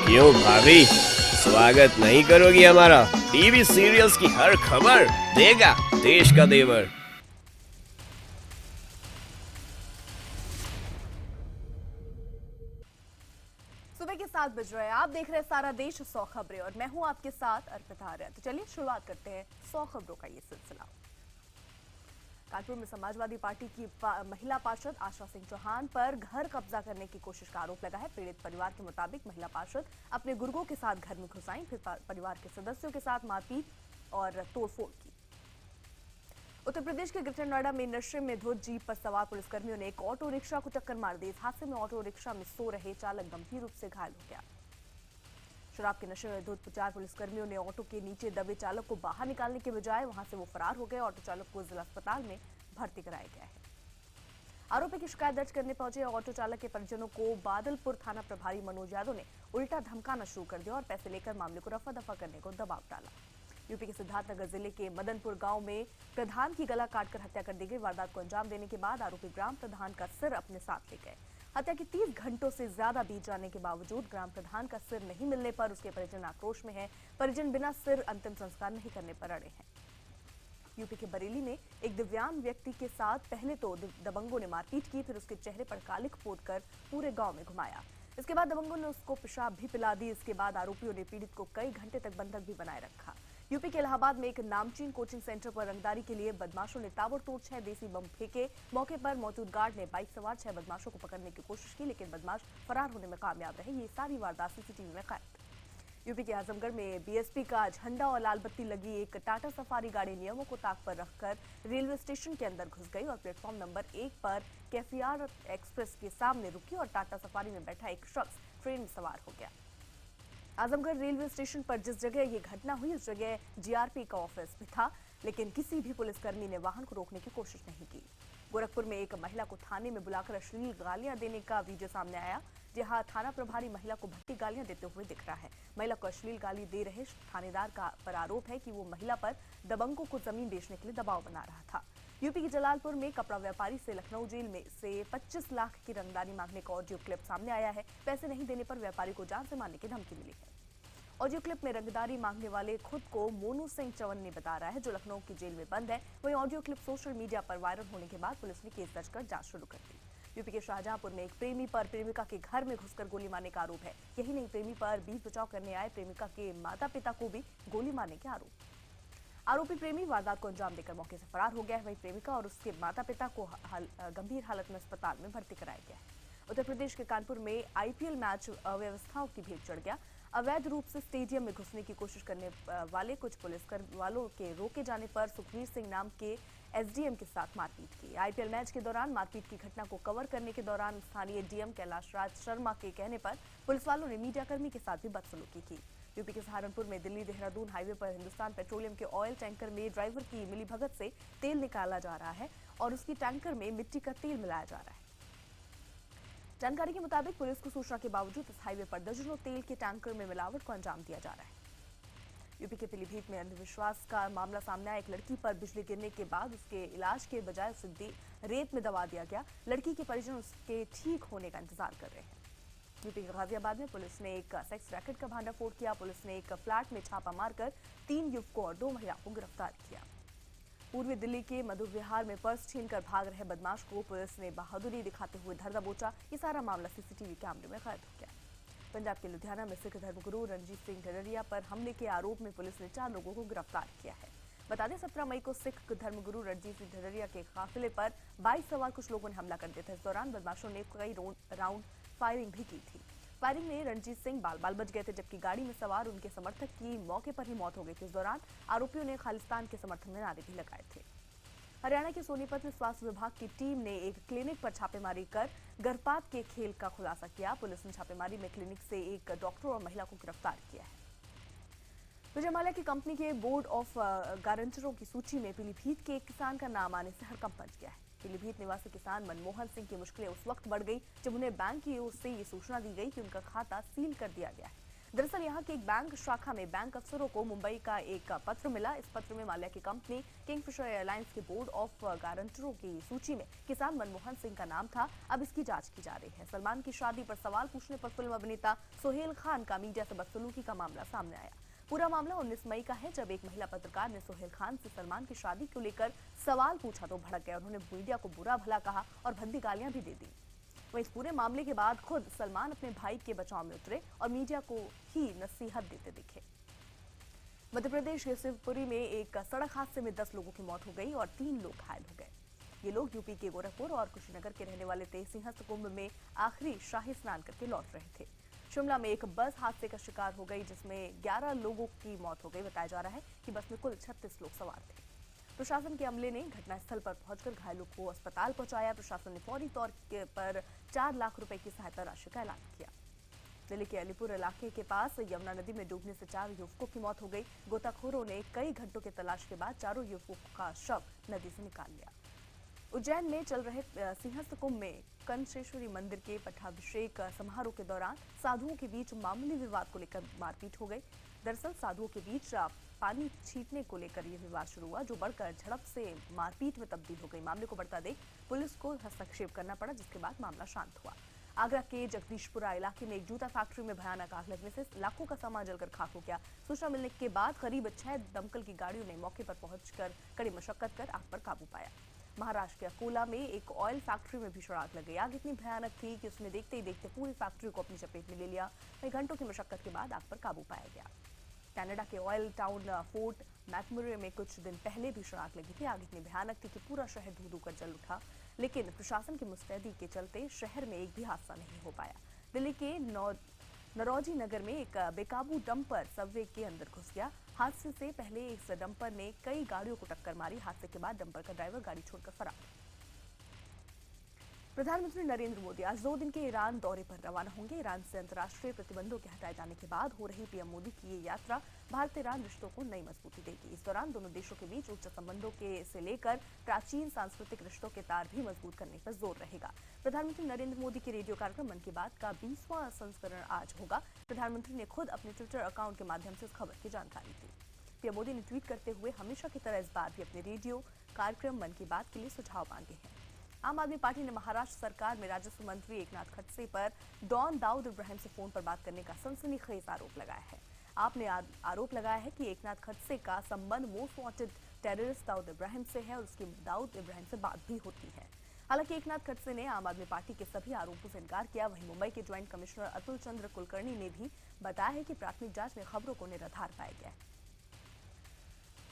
क्यों भाभी, स्वागत नहीं करोगी हमारा? टीवी सीरियल्स की हर खबर देगा देश का देवर। सुबह के 7 बज रहे हैं। आप देख रहे हैं सारा देश 100 खबरें और मैं हूं आपके साथ अर्पिता आर्य। तो चलिए शुरुआत करते हैं 100 खबरों का ये सिलसिला। कानपुर में समाजवादी पार्टी की महिला पार्षद आशा सिंह चौहान पर घर कब्जा करने की कोशिश का आरोप लगा है। पीड़ित परिवार के मुताबिक महिला पार्षद अपने गुर्गों के साथ घर में घुस आईं, फिर परिवार के सदस्यों के साथ मारपीट और तोड़फोड़ की। उत्तर प्रदेश के ग्रेटर नोएडा में नशे में धुत जीप पर सवार पुलिसकर्मियों ने एक ऑटो रिक्शा को टक्कर मार दी। इस हादसे में ऑटो रिक्शा में सो रहे चालक गंभीर रूप से घायल हो गया। शराब के नशे में धुत 4 पुलिसकर्मियों ने ऑटो के नीचे दबे चालक को बाहर निकालने के बजाय वहां से वो फरार हो गए। ऑटो चालक को जिला अस्पताल में भर्ती कराया गया है। आरोपी की शिकायत दर्ज करने पहुंचे ऑटो चालक के परिजनों को बादलपुर थाना प्रभारी मनोज यादव ने उल्टा धमकाना शुरू कर दिया और पैसे लेकर मामले को रफा दफा करने को दबाव डाला। यूपी के सिद्धार्थनगर जिले के मदनपुर गांव में प्रधान की गला काटकर हत्या कर दी गई। वारदात को अंजाम देने के बाद आरोपी ग्राम प्रधान का सिर अपने साथ ले गए। हत्या के 30 घंटों से ज्यादा बीत जाने के बावजूद ग्राम प्रधान का सिर नहीं मिलने पर उसके परिजन आक्रोश में हैं। परिजन बिना सिर अंतिम संस्कार नहीं करने पर अड़े हैं। यूपी के बरेली में एक दिव्यांग व्यक्ति के साथ पहले तो दबंगों ने मारपीट की, फिर उसके चेहरे पर कालिख पोतकर पूरे गांव में घुमाया। इसके बाद दबंगों ने उसको पेशाब भी पिला दी। इसके बाद आरोपियों ने पीड़ित को कई घंटे तक बंधक भी बनाए रखा। यूपी के इलाहाबाद में एक नामचीन कोचिंग सेंटर पर रंगदारी के लिए बदमाशों ने ताबड़तोड़ 6 देसी बम फेंके। मौके पर मौजूद गार्ड ने बाइक सवार 6 बदमाशों को पकड़ने की कोशिश की, लेकिन बदमाश फरार होने में कामयाब रहे। ये सारी वारदात सीसीटीवी में कैद। यूपी के आजमगढ़ में बीएसपी का झंडा और लाल बत्ती लगी एक टाटा सफारी गाड़ी नियमों को ताक पर रखकर रेलवे स्टेशन के अंदर घुस गई और प्लेटफॉर्म नंबर 1 पर कैफियार एक्सप्रेस के सामने रुकी और टाटा सफारी में बैठा एक शख्स ट्रेन में सवार हो गया। आजमगढ़ रेलवे स्टेशन पर जिस जगह ये घटना हुई उस जगह जीआरपी का ऑफिस भी था, लेकिन किसी भी पुलिसकर्मी ने वाहन को रोकने की कोशिश नहीं की। गोरखपुर में एक महिला को थाने में बुलाकर अश्लील गालियां देने का वीडियो सामने आया, जहां थाना प्रभारी महिला को भट्टी गालियां देते हुए दिख रहा है। महिला को अश्लील गाली दे रहे थानेदार का पर आरोप है कि वो महिला पर दबंगों को जमीन बेचने के लिए दबाव बना रहा था। यूपी के जलालपुर में कपड़ा व्यापारी से लखनऊ जेल में से 25 लाख की रंगदारी मांगने का ऑडियो क्लिप सामने आया है। पैसे नहीं देने पर व्यापारी को जान से मारने की धमकी मिली है। ऑडियो क्लिप में रंगदारी मांगने वाले खुद को मोनू सिंह चवन्नी बता रहा है, जो लखनऊ की जेल में बंद है। वहीं ऑडियो क्लिप सोशल मीडिया पर वायरल होने के बाद पुलिस ने केस दर्ज कर जांच शुरू कर दी। यूपी के शाहजहांपुर में एक प्रेमी पर प्रेमिका के घर में घुसकर गोली मारने का आरोप है। यही नहीं, प्रेमी पर बीच बचाव करने आए प्रेमिका के माता पिता को भी गोली मारने के आरोपी प्रेमी वारदात को अंजाम देकर मौके से फरार हो गया है। वहीं प्रेमिका और उसके माता पिता को गंभीर हालत में अस्पताल में भर्ती कराया गया है। उत्तर प्रदेश के कानपुर में आईपीएल मैच अव्यवस्थाओं की भीड़ चढ़ गया। अवैध रूप से स्टेडियम में घुसने की कोशिश करने वाले कुछ पुलिसकर्मी वालों के रोके जाने पर सुखवीर सिंह नाम के एसडीएम के साथ मारपीट की। आईपीएल मैच के दौरान मारपीट की घटना को कवर करने के दौरान स्थानीय डीएम कैलाश राज शर्मा के कहने पर पुलिस वालों ने मीडियाकर्मी के साथ भी बदसलूकी की। यूपी के सहारनपुर में दिल्ली देहरादून हाईवे पर हिंदुस्तान पेट्रोलियम के ऑयल टैंकर में ड्राइवर की मिलीभगत से तेल निकाला जा रहा है और उसकी टैंकर में मिट्टी का तेल मिलाया जा रहा है। जानकारी के मुताबिक पुलिस को सूचना के बावजूद इस हाईवे पर दर्जनों तेल के टैंकर में मिलावट को अंजाम दिया जा रहा है। यूपी के पीलीभीत में अंधविश्वास का मामला सामने आया। एक लड़की पर बिजली गिरने के बाद उसके इलाज के बजाय उसे रेत में दबा दिया गया। लड़की के परिजन उसके ठीक होने का इंतजार कर रहे हैं। यूपी के गाजियाबाद में पुलिस ने एक सेक्स रैकेट का भांडाफोड़ किया। पुलिस ने एक फ्लैट में छापा मारकर 3 युवकों और 2 महिलाओं को गिरफ्तार किया। पूर्वी दिल्ली के मधु विहार में पर्स छीनकर भाग रहे बदमाश को पुलिस ने बहादुरी दिखाते हुए धर दबोचा। ये सारा मामला सीसीटीवी कैमरे में कैद हो गया। पंजाब के लुधियाना में सिख धर्मगुरु रणजीत सिंह ढररिया पर हमले के आरोप में पुलिस ने 4 लोगों को गिरफ्तार किया है। बता दें 17 मई को सिख धर्मगुरु रणजीत सिंह ढररिया के काफिले पर बाइक सवार कुछ लोगों ने हमला कर दिया था। इस दौरान बदमाशों ने कई राउंड फायरिंग भी की थी। फायरिंग में रणजीत सिंह बाल बच गए थे, जबकि गाड़ी में सवार उनके समर्थक की मौके पर ही मौत हो गई थी। इस दौरान आरोपियों ने खालिस्तान के समर्थन में नारे भी लगाए थे। हरियाणा के सोनीपत में स्वास्थ्य विभाग की टीम ने एक क्लिनिक पर छापेमारी कर गर्भपात के खेल का खुलासा किया। पुलिस ने छापेमारी में क्लिनिक से एक डॉक्टर और महिला को गिरफ्तार किया है। विजयमाल्या की कंपनी के बोर्ड ऑफ गारंटरों की सूची में पीलीभीत के एक किसान का नाम आने से हड़कंप मच गया है। पीलीभीत निवासी किसान मनमोहन सिंह की मुश्किलें उस वक्त बढ़ गई जब उन्हें बैंक की ओर से ये सूचना दी गई कि उनका खाता सील कर दिया गया है। दरअसल यहाँ की एक बैंक शाखा में बैंक अफसरों को मुंबई का एक पत्र मिला। इस पत्र में माल्या की कंपनी किंगफिशर एयरलाइंस के बोर्ड ऑफ गारंटरों की सूची में किसान मनमोहन सिंह का नाम था। अब इसकी जांच की जा रही है। सलमान की शादी पर सवाल पूछने पर फिल्म अभिनेता सोहेल खान का मीडिया से बदसलूकी का मामला सामने आया। पूरा मामला 19 मई का है, जब एक महिला पत्रकार ने सोहेल खान से सलमान की शादी को लेकर सवाल पूछा तो भड़क गए। उन्होंने मीडिया को बुरा भला कहा और भद्दी गालियां भी दे दी। वहीं इस पूरे मामले के बाद खुद सलमान अपने भाई के बचाव में उतरे और मीडिया को ही नसीहत देते दिखे। मध्य प्रदेश के शिवपुरी में एक सड़क हादसे में 10 लोगों की मौत हो गई और 3 लोग घायल हो गए। ये लोग यूपी के गोरखपुर और कुशीनगर के रहने वाले थे। सिंहस्थ कुंभ में आखिरी शाही स्नान करके लौट रहे थे। शिमला में एक बस हादसे का शिकार हो गई, जिसमें 11 लोगों की मौत हो गई। बताया जा रहा है कि बस में कुल 36 लोग सवार थे। प्रशासन के अमले ने घटनास्थल पर पहुंचकर घायलों को अस्पताल पहुंचाया। प्रशासन ने फौरी तौर पर 4 लाख रुपए की सहायता राशि का ऐलान किया। दिल्ली के अलीपुर इलाके के पास यमुना नदी में डूबने से 4 युवकों की मौत हो गई। गोताखोरों ने कई घंटों की तलाश के बाद चारों युवकों का शव नदी से निकाल लिया। उज्जैन में चल रहे सिंहस्थ कुंभ में कंचेश्वरी मंदिर के पट्टाभिषेक समारोह के दौरान साधुओं के बीच मामूली विवाद को लेकर मारपीट हो गई। दरअसल साधुओं के बीच पानी छींटने को लेकर यह विवाद शुरू हुआ, जो बढ़कर झड़प से मारपीट में तब्दील हो गई। मामले को बढ़ता देख पुलिस को हस्तक्षेप करना पड़ा, जिसके बाद मामला शांत हुआ। आगरा के जगदीशपुरा इलाके में एक जूता फैक्ट्री में भयानक आग लगने से लाखों का सामान जलकर खाक हो गया। सूचना मिलने के बाद करीब 6 दमकल की गाड़ियों ने मौके पर पहुंचकर कड़ी मशक्कत कर आग पर काबू पाया। महाराष्ट्र के अकोला में एक ऑयल फैक्ट्री में भीषण आग लग गई। आग इतनी भयानक थी कि उसने देखते ही देखते पूरी फैक्ट्री को अपनी चपेट में ले लिया। वहीं घंटों की मशक्कत के बाद आग पर काबू पाया गया। कनाडा के ऑयल टाउन फोर्ट मैकमरे में कुछ दिन पहले भीषण आग लगी थी। आग इतनी भयानक थी कि पूरा शहर धू-धू कर जल उठा, लेकिन प्रशासन की मुस्तैदी के चलते शहर में एक भी हादसा नहीं हो पाया। दिल्ली के नरौजी नगर में एक बेकाबू डंपर सबवे के अंदर घुस गया। हादसे से पहले इस डंपर ने कई गाड़ियों को टक्कर मारी। हादसे के बाद डंपर का ड्राइवर गाड़ी छोड़कर फरार। प्रधानमंत्री नरेंद्र मोदी आज 2 दिन के ईरान दौरे पर रवाना होंगे। ईरान से अंतर्राष्ट्रीय प्रतिबंधों के हटाए जाने के बाद हो रही पीएम मोदी की ये यात्रा भारत ईरान रिश्तों को नई मजबूती देगी। इस दौरान दोनों देशों के बीच उच्च संबंधों के से लेकर प्राचीन सांस्कृतिक रिश्तों के तार भी मजबूत करने पर जोर रहेगा। प्रधानमंत्री नरेंद्र मोदी के रेडियो कार्यक्रम मन की बात का 20वां संस्करण आज होगा। प्रधानमंत्री ने खुद अपने ट्विटर अकाउंट के माध्यम से इस खबर की जानकारी दी। पीएम मोदी ने ट्वीट करते हुए हमेशा की तरह इस बार भी अपने रेडियो कार्यक्रम मन की बात के लिए सुझाव मांगे हैं। आम आदमी पार्टी ने महाराष्ट्र सरकार में राजस्व मंत्री एकनाथ खड़से पर डॉन दाऊद इब्राहिम से फोन पर बात करने का सनसनीखेज आरोप लगाया है। आपने आरोप लगाया है कि एकनाथ खड़से का संबंध most wanted terrorist Dawood Ibrahim से है और उसकी दाऊद इब्राहिम से बात भी होती है। हालांकि एकनाथ खड़से ने आम आदमी पार्टी के सभी आरोपों से इनकार किया। वहीं मुंबई के ज्वाइंट कमिश्नर अतुल चंद्र कुलकर्णी ने भी बताया है कि प्राथमिक जांच में खबरों को निराधार पाया गया है।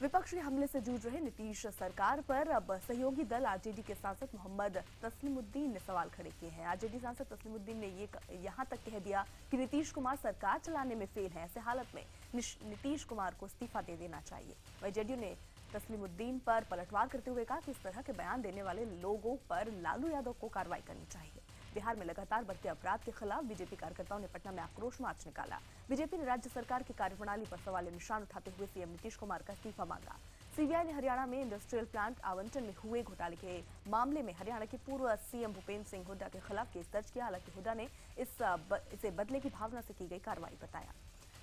विपक्षी हमले से जूझ रहे नीतीश सरकार पर अब सहयोगी दल आरजेडी के सांसद मोहम्मद तस्लीमुद्दीन ने सवाल खड़े किए हैं। आरजेडी सांसद तस्लीमुद्दीन ने ये यहां तक कह दिया कि नीतीश कुमार सरकार चलाने में फेल है। ऐसे हालत में नीतीश कुमार को इस्तीफा दे देना चाहिए। वहीं जेडीयू ने तस्लीमुद्दीन पर पलटवार करते हुए कहा कि इस तरह के बयान देने वाले लोगों पर लालू यादव को कार्रवाई करनी चाहिए। बिहार में लगातार बढ़ते अपराध के खिलाफ बीजेपी कार्यकर्ताओं ने पटना में आक्रोश मार्च निकाला। बीजेपी ने राज्य सरकार की कार्यप्रणाली पर सवाल निशान उठाते हुए सीएम नीतीश कुमार का इस्तीफा मांगा। सीबीआई ने हरियाणा में इंडस्ट्रियल प्लांट आवंटन में हुए घोटाले के मामले में हरियाणा के पूर्व सीएम भूपेंद्र सिंह हुड्डा के खिलाफ केस दर्ज किया। हालांकि हुड्डा ने इसे बदले की भावना से की गई कार्रवाई बताया।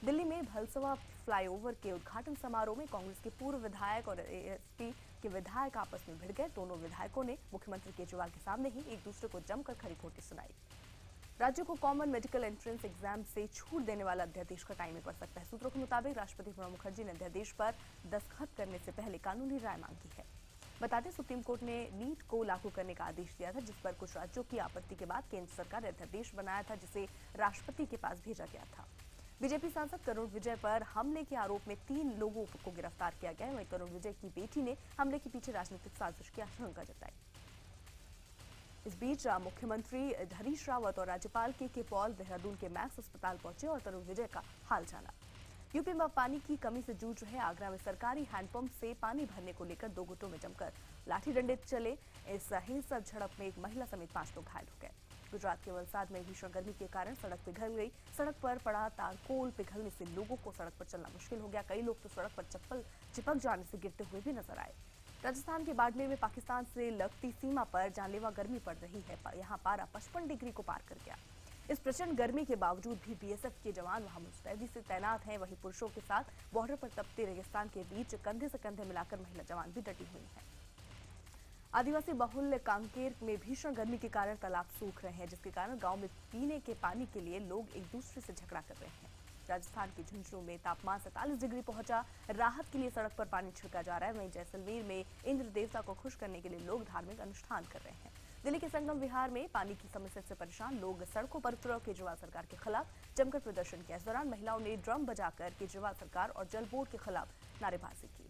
दिल्ली में भलसवा फ्लाईओवर के उद्घाटन समारोह में कांग्रेस के पूर्व विधायक और एएसपी के विधायक आपस में भिड़ गए। दोनों विधायकों ने मुख्यमंत्री केजरीवाल के सामने ही एक दूसरे को जमकर खरी खोटी सुनाई। राज्यों को कॉमन मेडिकल एंट्रेंस एग्जाम से छूट देने वाला अध्यादेश का टाइम में पड़ सकता है। सूत्रों के मुताबिक राष्ट्रपति प्रणब मुखर्जी ने अध्यादेश पर दस्तखत करने से पहले कानूनी राय मांगी है। बताते सुप्रीम कोर्ट ने नीट को लागू करने का आदेश दिया था, जिस पर कुछ राज्यों की आपत्ति के बाद केंद्र सरकार ने अध्यादेश बनाया था, जिसे राष्ट्रपति के पास भेजा गया था। बीजेपी सांसद करुण विजय पर हमले के आरोप में 3 लोगों को गिरफ्तार किया गया है। वहीं करुण विजय की बेटी ने हमले के पीछे राजनीतिक साजिश की आशंका जताई। इस बीच मुख्यमंत्री हरीश रावत और राज्यपाल के पॉल देहरादून के मैक्स अस्पताल पहुंचे और करुण विजय का हाल जाना। यूपी में पानी की कमी से जूझ रहे आगरा में सरकारी हैंडपंप से पानी भरने को लेकर 2 गुटों में जमकर लाठी डंडे चले। इस हिंसक झड़प में एक महिला समेत 5 लोग घायल हो गए। गुजरात के वलसाड में भीषण गर्मी के कारण सड़क पिघल गई। सड़क पर पड़ा तारकोल पिघलने से लोगों को सड़क पर चलना मुश्किल हो गया। कई लोग तो सड़क पर चप्पल चिपक जाने से गिरते हुए भी नजर आए। राजस्थान के बाड़मेर में पाकिस्तान से लगती सीमा पर जानलेवा गर्मी पड़ रही है। यहाँ पारा 55 डिग्री को पार कर गया। इस प्रचंड गर्मी के बावजूद भी बीएसएफ के जवान वहां मुस्तैदी से तैनात हैं। वहीं पुरुषों के साथ बॉर्डर पर तपते रेगिस्तान के बीच कंधे से कंधे मिलाकर महिला जवान भी डटी हुई हैं। आदिवासी बहुल्य कांकेर में भीषण गर्मी के कारण तालाब सूख रहे हैं, जिसके कारण गांव में पीने के पानी के लिए लोग एक दूसरे से झगड़ा कर रहे हैं। राजस्थान के झुंझुनू में तापमान 47 डिग्री पहुंचा। राहत के लिए सड़क पर पानी छिड़का जा रहा है। वहीं जैसलमेर में इंद्र देवता को खुश करने के लिए लोग धार्मिक अनुष्ठान कर रहे हैं। दिल्ली के संगम विहार में पानी की समस्या से परेशान लोग सड़कों पर उतरे और केजरीवाल सरकार के खिलाफ जमकर प्रदर्शन किया। इस दौरान महिलाओं ने ड्रम बजाकर केजरीवाल सरकार और जल बोर्ड के खिलाफ नारेबाजी की।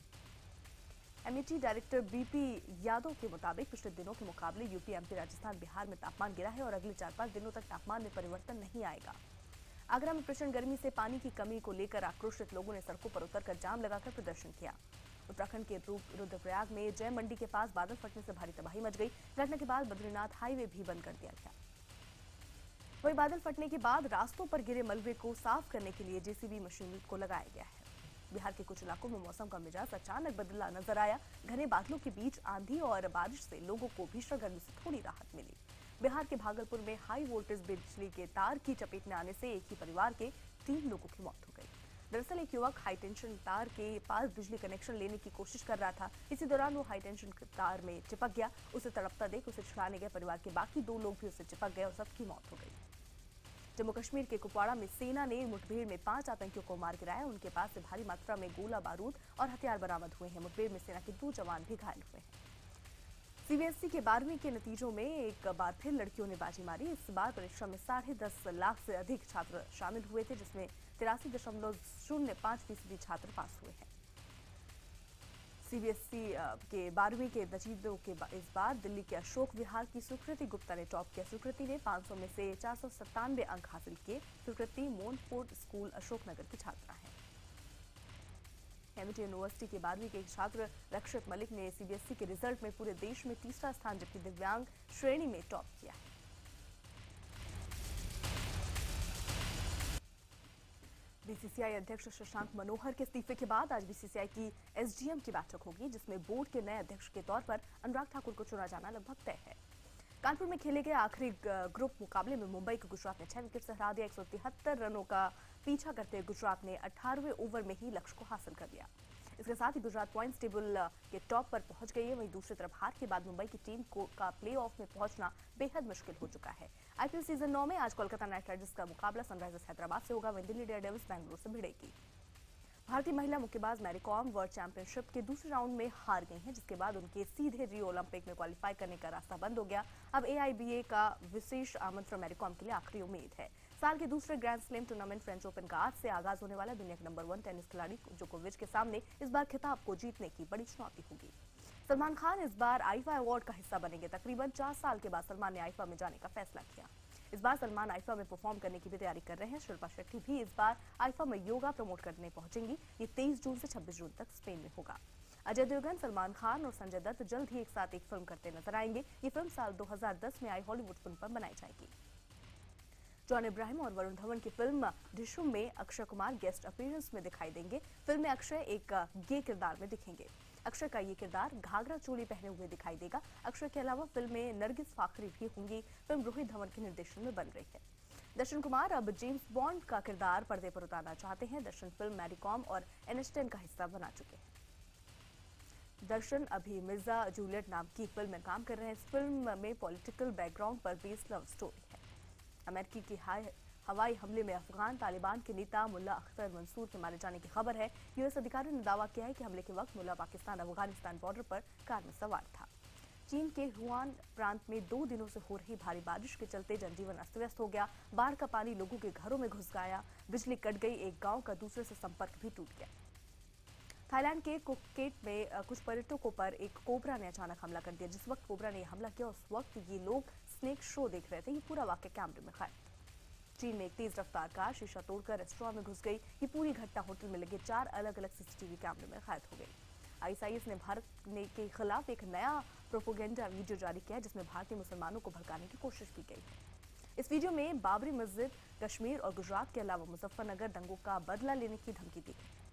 एमईटी डायरेक्टर बीपी यादव के मुताबिक पिछले दिनों के मुकाबले यूपी, एमपी, राजस्थान, बिहार में तापमान गिरा है और अगले 4-5 दिनों तक तापमान में परिवर्तन नहीं आएगा। आगरा में प्रचंड गर्मी से पानी की कमी को लेकर आक्रोशित लोगों ने सड़कों पर उतरकर जाम लगाकर प्रदर्शन किया। उत्तराखंड के रुद्रप्रयाग में जय मंडी के पास बादल फटने से भारी तबाही मच गई। घटना के बाद बद्रीनाथ हाईवे भी बंद कर दिया गया। वहीं बादल फटने के बाद रास्तों पर गिरे मलबे को साफ करने के लिए जेसीबी मशीन को लगाया गया है। बिहार के कुछ इलाकों में मौसम का मिजाज अचानक बदला नजर आया। घने बादलों के बीच आंधी और बारिश से लोगों को भीषण गर्मी से थोड़ी राहत मिली। बिहार के भागलपुर में हाई वोल्टेज बिजली के तार की चपेट में आने से एक ही परिवार के 3 लोगों की मौत हो गई। दरअसल एक युवक हाई टेंशन तार के पास बिजली कनेक्शन लेने की कोशिश कर रहा था। इसी दौरान वो हाई टेंशन तार में चिपक गया। उसे तड़पता देख उसे छुड़ाने गए परिवार के बाकी 2 लोग भी उससे चिपक गए और सबकी मौत हो गई। जम्मू कश्मीर के कुपवाड़ा में सेना ने मुठभेड़ में 5 आतंकियों को मार गिराया। उनके पास से भारी मात्रा में गोला बारूद और हथियार बरामद हुए हैं। मुठभेड़ में सेना के 2 जवान भी घायल हुए हैं। सीबीएसई के 12वीं के नतीजों में एक बार फिर लड़कियों ने बाजी मारी। इस बार परीक्षा में 10.5 लाख से अधिक छात्र शामिल हुए थे, जिसमें 83.05% छात्र पास हुए हैं। सीबीएसई के 12वीं के नतीजों के इस बार दिल्ली के अशोक विहार की सुकृति गुप्ता ने टॉप किया। सुकृति ने 500 में से 497 अंक हासिल किए। सुकृति मोनफोर्ड स्कूल अशोकनगर की छात्रा है। एमईटी यूनिवर्सिटी के 12वीं के छात्र रक्षित मलिक ने सीबीएसई के रिजल्ट में पूरे देश में तीसरा स्थान जबकि दिव्यांग श्रेणी में टॉप किया है। बीसीसीआई अध्यक्ष शशांक मनोहर के इस्तीफे के बाद आज बीसीसीआई की एसडीएम की बैठक होगी, जिसमें बोर्ड के नए अध्यक्ष के तौर पर अनुराग ठाकुर को चुना जाना लगभग तय है। कानपुर में खेले गए आखिरी ग्रुप मुकाबले में मुंबई को गुजरात ने 6 विकेट से हरा दिया। 173 रनों का पीछा करते हुए गुजरात ने 18वें ओवर में ही लक्ष्य को हासिल कर लिया। इसके साथ ही गुजरात पॉइंट्स टेबल के टॉप पर पहुंच गई है। वहीं दूसरी तरफ हार के बाद मुंबई की टीम का प्लेऑफ में पहुंचना बेहद मुश्किल हो चुका है। आईपीएल सीजन 9 में आज कोलकाता नाइट राइडर्स का मुकाबला सनराइजर्स हैदराबाद से होगा। वहीं दिल्ली डेयरडेविल्स बेंगलुरु से भिड़ेगी। भारतीय महिला मुक्केबाज मैरी कॉम वर्ल्ड चैंपियनशिप के दूसरे राउंड में हार गई हैं, जिसके बाद उनके सीधे रियो ओलंपिक में क्वालिफाई करने का रास्ता बंद हो गया। अब एआईबीए का विशेष आमंत्रण मैरी कॉम के लिए आखिरी उम्मीद है। साल के दूसरे grand slam tournament French open का आज से आगाज होने वाला। दुनिया के नंबर 1 टेनिस खिलाड़ी जोकोविच के सामने इस बार खिताब को जीतने की बड़ी चुनौती होगी। सलमान खान इस बार आईफा अवार्ड का हिस्सा बनेंगे। तकरीबन 4 साल के बाद सलमान ने आईफा में जाने का फैसला किया। इस बार सलमान आईफा में परफॉर्म करने की भी तैयारी कर रहे हैं। शिल्पा शेट्टी भी इस बार आईफा में योगा प्रमोट करने पहुंचेंगी। ये 23 जून से 26 जून तक स्पेन में होगा। अजय देवगन, सलमान खान और संजय दत्त जल्द ही एक साथ एक फिल्म करते नजर आएंगे। ये फिल्म साल 2010 में आई हॉलीवुड फिल्म पर बनाई जाएगी। जॉन इब्राहिम और वरुण धवन की फिल्म डिशुम में अक्षय कुमार गेस्ट अपीयरेंस में दिखाई देंगे। फिल्म में अक्षय एक गे किरदार में दिखेंगे। अक्षय का ये किरदार घाघरा चोली पहने हुए दिखाई देगा। अक्षय के अलावा फिल्म में नरगिस फाखरी भी होंगी। फिल्म रोहित धवन के निर्देशन में बन रही है। दर्शन कुमार अब जेम्स बॉन्ड का किरदार पर्दे पर उतारना चाहते हैं। दर्शन फिल्म मैरी कॉम और एनिस्टन का हिस्सा बना चुके हैं। दर्शन अभी मिर्जा जूलियट नाम की फिल्म में काम कर रहे हैं। इस फिल्म में पॉलिटिकल बैकग्राउंड पर बेस्ड लव स्टोरी है। अमेरिकी की हवाई हमले में अफगान तालिबान के नेता मुल्ला अख्तर मंसूर के मारे जाने की खबर है। यूएस अधिकारियों ने दावा किया है कि हमले के वक्त मुल्ला पाकिस्तान अफगानिस्तान बॉर्डर पर कार में सवार था। चीन के हुआन प्रांत में 2 दिनों से हो रही भारी बारिश के चलते जनजीवन अस्त व्यस्त हो गया। बाढ़ का पानी लोगों के घरों में घुस गया। बिजली कट गई। एक गांव का दूसरे से संपर्क भी टूट गया। थाईलैंड के फुकेट में कुछ पर्यटकों पर एक कोबरा ने अचानक हमला कर दिया। जिस वक्त कोबरा ने हमला किया उस वक्त ये लोग स्नेक शो देख रहे थे। ये पूरा वाकया कैमरे में कैद। चीन में एक तेज रफ्तार कार शीशा तोड़कर रेस्टोरेंट में घुस गई। ये पूरी घटना होटल में लगे 4 अलग-अलग सीसीटीवी कैमरे में कैद हो गई। आईएसआईएस ने भारत के खिलाफ एक नया प्रोपेगेंडा वीडियो जारी किया है, जिसमें भारतीय मुसलमानों को भड़काने की कोशिश की गई है। इस वीडियो में बाबरी मस्जिद, कश्मीर और गुजरात के अलावा मुजफ्फरनगर दंगों का बदला लेने की धमकी दी गई।